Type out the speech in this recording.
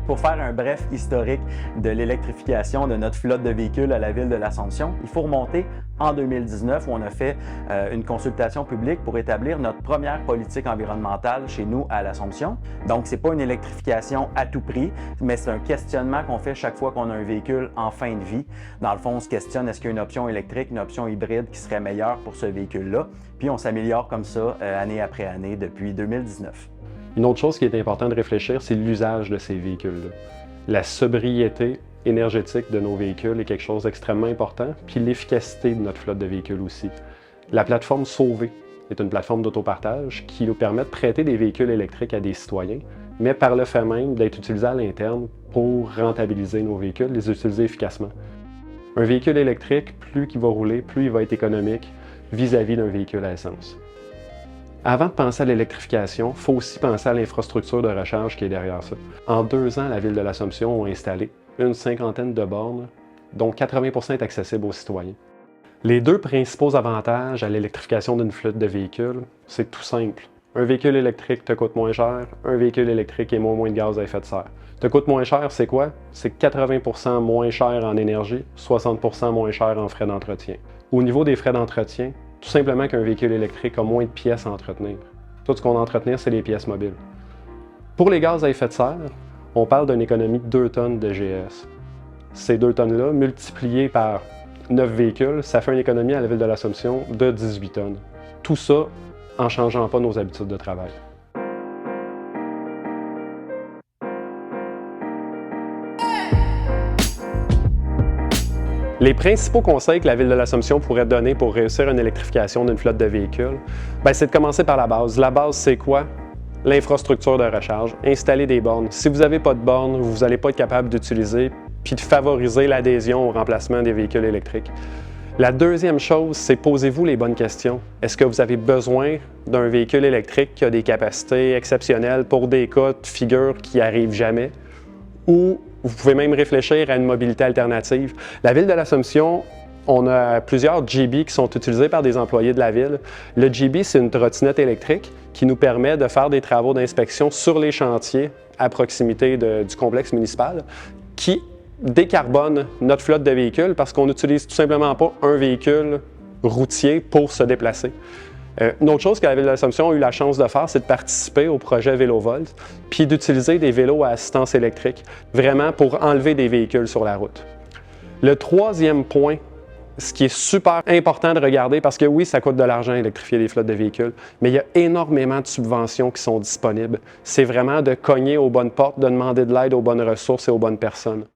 Pour faire un bref historique de l'électrification de notre flotte de véhicules à la ville de l'Assomption, il faut remonter en 2019 où on a fait une consultation publique pour établir notre première politique environnementale chez nous à l'Assomption. Donc, ce n'est pas une électrification à tout prix, mais c'est un questionnement qu'on fait chaque fois qu'on a un véhicule en fin de vie. Dans le fond, on se questionne est-ce qu'il y a une option électrique, une option hybride qui serait meilleure pour ce véhicule-là. Puis on s'améliore comme ça année après année depuis 2019. Une autre chose qui est importante de réfléchir, c'est l'usage de ces véhicules-là. La sobriété énergétique de nos véhicules est quelque chose d'extrêmement important, puis l'efficacité de notre flotte de véhicules aussi. La plateforme Sauver est une plateforme d'autopartage qui nous permet de prêter des véhicules électriques à des citoyens, mais par le fait même d'être utilisé à l'interne pour rentabiliser nos véhicules, les utiliser efficacement. Un véhicule électrique, plus il va rouler, plus il va être économique vis-à-vis d'un véhicule à essence. Avant de penser à l'électrification, il faut aussi penser à l'infrastructure de recharge qui est derrière ça. En 2 ans, la ville de l'Assomption a installé une 50aine de bornes, dont 80% est accessible aux citoyens. Les 2 principaux avantages à l'électrification d'une flotte de véhicules, c'est tout simple. Un véhicule électrique te coûte moins cher, un véhicule électrique émet moins de gaz à effet de serre. Te coûte moins cher, c'est quoi? C'est 80% moins cher en énergie, 60% moins cher en frais d'entretien. Au niveau des frais d'entretien, tout simplement qu'un véhicule électrique a moins de pièces à entretenir. Tout ce qu'on a à entretenir, c'est les pièces mobiles. Pour les gaz à effet de serre, on parle d'une économie de 2 tonnes de GES. Ces 2 tonnes-là, multipliées par 9 véhicules, ça fait une économie à la ville de l'Assomption de 18 tonnes. Tout ça en ne changeant pas nos habitudes de travail. Les principaux conseils que la ville de l'Assomption pourrait donner pour réussir une électrification d'une flotte de véhicules, c'est de commencer par la base. La base, c'est quoi? L'infrastructure de recharge, installer des bornes. Si vous n'avez pas de bornes, vous n'allez pas être capable d'utiliser puis de favoriser l'adhésion au remplacement des véhicules électriques. La deuxième chose, c'est posez-vous les bonnes questions. Est-ce que vous avez besoin d'un véhicule électrique qui a des capacités exceptionnelles pour des cas de figure qui n'arrivent jamais? Ou vous pouvez même réfléchir à une mobilité alternative. La ville de l'Assomption, on a plusieurs GB qui sont utilisés par des employés de la ville. Le GB, c'est une trottinette électrique qui nous permet de faire des travaux d'inspection sur les chantiers à proximité du complexe municipal qui décarbone notre flotte de véhicules parce qu'on n'utilise tout simplement pas un véhicule routier pour se déplacer. Une autre chose que la ville de l'Assomption a eu la chance de faire, c'est de participer au projet VéloVolt, puis d'utiliser des vélos à assistance électrique, vraiment pour enlever des véhicules sur la route. Le troisième point, ce qui est super important de regarder, parce que oui, ça coûte de l'argent électrifier des flottes de véhicules, mais il y a énormément de subventions qui sont disponibles. C'est vraiment de cogner aux bonnes portes, de demander de l'aide aux bonnes ressources et aux bonnes personnes.